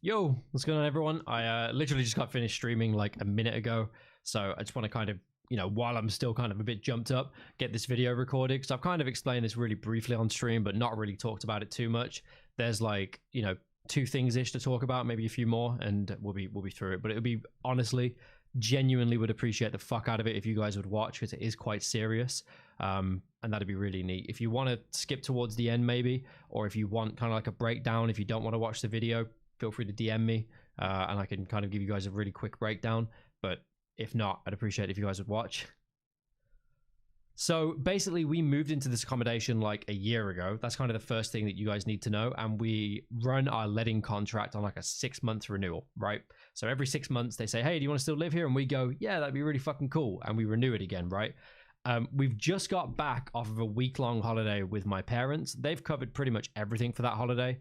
Yo, what's going on, everyone? I literally just got finished streaming like a minute ago, so I just want to kind of, while I'm still kind of a bit jumped up, get this video recorded, because I've kind of explained this really briefly on stream, but not really talked about it too much. There's like, 2 things-ish to talk about, maybe a few more, and we'll be through it. But it would be, honestly, genuinely would appreciate the fuck out of it if you guys would watch, because it is quite serious. And that'd be really neat. If you want to skip towards the end, maybe, or if you want kind of like a breakdown, if you don't want to watch the video, feel free to DM me, and I can kind of give you guys a really quick breakdown. But if not, I'd appreciate it if you guys would watch. So basically, we moved into this accommodation like a year ago. That's kind of the first thing that you guys need to know. And we run our letting contract on like a 6-month renewal, right? So every 6 months they say, hey, do you want to still live here? And we go, yeah, that'd be really fucking cool. And we renew it again, right? We've just got back off of a week-long holiday with my parents. They've covered pretty much everything for that holiday.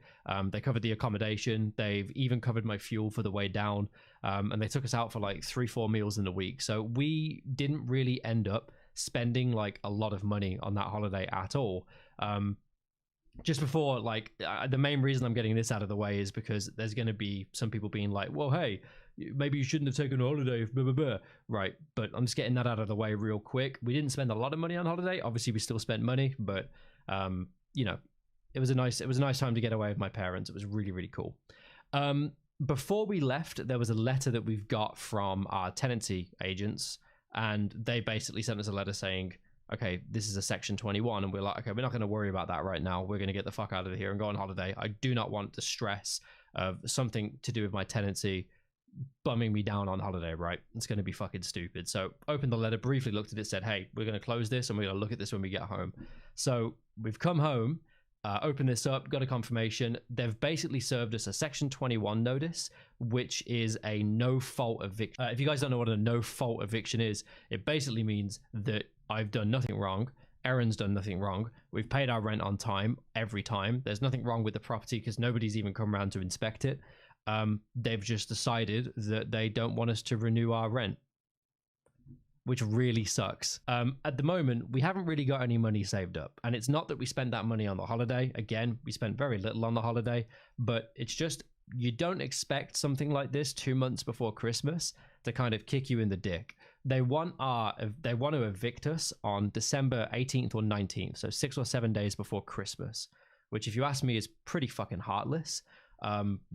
They covered the accommodation. They've even covered my fuel for the way down. And they took us out for like 3-4 meals in the week. So we didn't really end up spending like a lot of money on that holiday at all. Just before, like, the main reason I'm getting this out of the way is because there's going to be some people being like, well, hey, maybe you shouldn't have taken a holiday, blah, blah, blah. Right, but I'm just getting that out of the way real quick. We didn't spend a lot of money on holiday. Obviously, we still spent money, but, it was a nice time to get away with my parents. It was really, really cool. Before we left, there was a letter that we've got from our tenancy agents, and they basically sent us a letter saying, okay, this is a section 21. And we're like, okay, we're not going to worry about that right now. We're going to get the fuck out of here and go on holiday. I do not want the stress of something to do with my tenancy bumming me down on holiday, right? It's going to be fucking stupid. So opened the letter, briefly looked at it, said, hey, we're going to close this and we're going to look at this when we get home. So we've come home, opened this up, got a confirmation. They've basically served us a section 21 notice, which is a no-fault eviction. If you guys don't know what a no-fault eviction is, it basically means that I've done nothing wrong. Erin's done nothing wrong. We've paid our rent on time every time. There's nothing wrong with the property because nobody's even come around to inspect it. They've just decided that they don't want us to renew our rent, which really sucks. At the moment, we haven't really got any money saved up. And it's not that we spent that money on the holiday. Again, we spent very little on the holiday, but it's just, you don't expect something like this 2 months before Christmas to kind of kick you in the dick. They want to evict us on December 18th or 19th, so 6 or 7 days before Christmas, which, if you ask me, is pretty fucking heartless.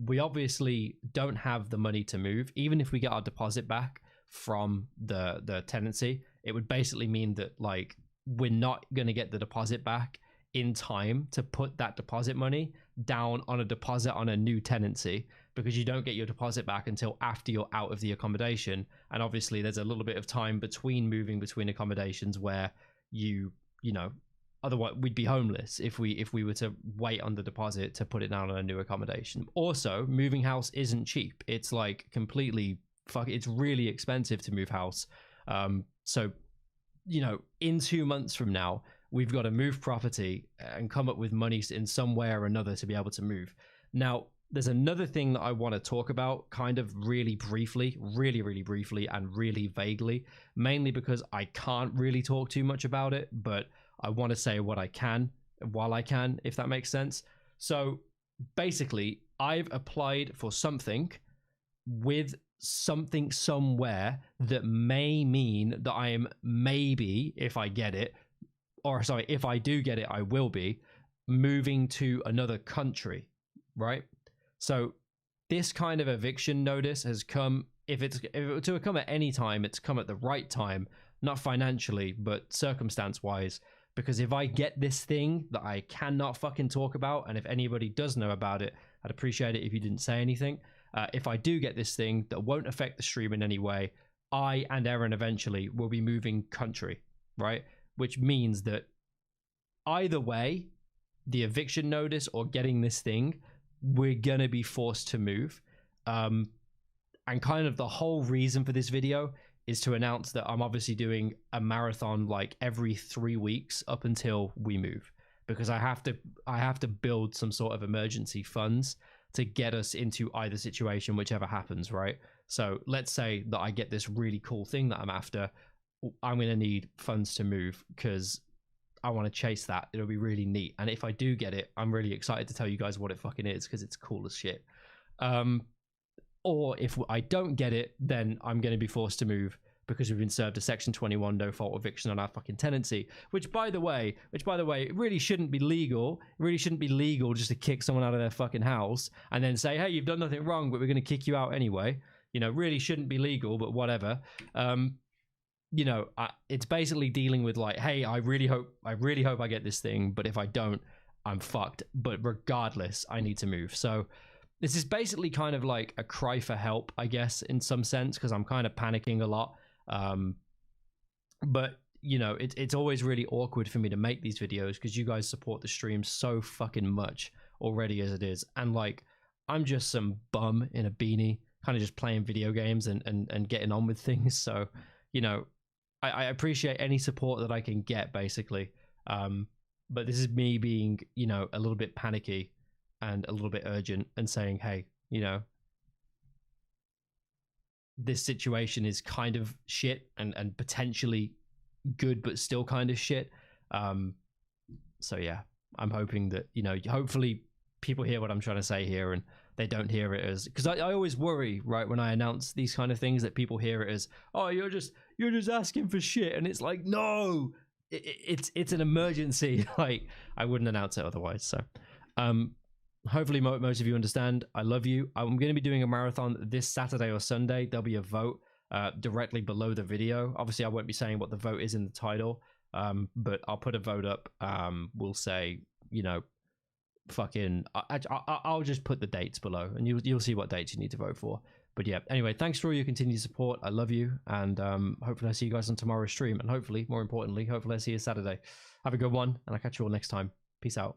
We obviously don't have the money to move. Even if we get our deposit back from the tenancy, it would basically mean that, like, we're not going to get the deposit back in time to put that deposit money down on a deposit on a new tenancy, because you don't get your deposit back until after you're out of the accommodation. And obviously there's a little bit of time between moving between accommodations where otherwise we'd be homeless if we were to wait on the deposit to put it down on a new accommodation. Also, moving house isn't cheap. It's like completely it's really expensive to move house. So in 2 months from now, we've got to move property and come up with money in some way or another to be able to move. Now, there's another thing that I want to talk about kind of really briefly, really, really briefly and really vaguely, mainly because I can't really talk too much about it, but I want to say what I can while I can, if that makes sense. So basically, I've applied for something with something somewhere that may mean that I am maybe, if I get it, or sorry, if I do get it, I will be moving to another country, right? So this kind of eviction notice has come, if it were to come at any time, it's come at the right time, not financially, but circumstance-wise. Because if I get this thing that I cannot fucking talk about, and if anybody does know about it, I'd appreciate it if you didn't say anything. If I do get this thing that won't affect the stream in any way, I and Erin eventually will be moving country, right? Which means that either way, the eviction notice or getting this thing, we're gonna be forced to move. And kind of the whole reason for this video is to announce that I'm obviously doing a marathon like every 3 weeks up until we move, because I have to build some sort of emergency funds to get us into either situation, whichever happens, right? So let's say that I get this really cool thing that I'm after. I'm going to need funds to move because I want to chase that. It'll be really neat. And if I do get it, I'm really excited to tell you guys what it fucking is, because it's cool as shit. or if I don't get it, then I'm going to be forced to move because we've been served a Section 21 no-fault eviction on our fucking tenancy. Which, by the way, it really shouldn't be legal. It really shouldn't be legal just to kick someone out of their fucking house and then say, hey, you've done nothing wrong, but we're going to kick you out anyway. You know, really shouldn't be legal, but whatever. You know, it's basically dealing with like, hey, I really hope I get this thing, but if I don't, I'm fucked. But regardless, I need to move. So this is basically kind of like a cry for help, I guess, in some sense, because I'm kind of panicking a lot. But you know, it's always really awkward for me to make these videos because you guys support the stream so fucking much already as it is, and like I'm just some bum in a beanie, kind of just playing video games and getting on with things. So you know, I appreciate any support that I can get, basically. But this is me being, you know, a little bit panicky and a little bit urgent and saying, hey, you know, this situation is kind of shit and potentially good, but still kind of shit. So yeah, I'm hoping that, you know, hopefully people hear what I'm trying to say here and they don't hear it as, because I always worry, right, when I announce these kind of things, that people hear it as, oh, you're just asking for shit, and it's like, no, it's an emergency. Like, I wouldn't announce it otherwise. So hopefully most of you understand. I love you. I'm going to be doing a marathon this Saturday or Sunday. There'll be a vote directly below the video. Obviously I won't be saying what the vote is in the title, but I'll put a vote up. We'll say, you know, fucking I'll just put the dates below and you'll see what dates you need to vote for. But yeah, anyway, thanks for all your continued support. I love you, and hopefully I see you guys on tomorrow's stream, and hopefully, more importantly, hopefully I see you Saturday. Have a good one, and I'll catch you all next time. Peace out.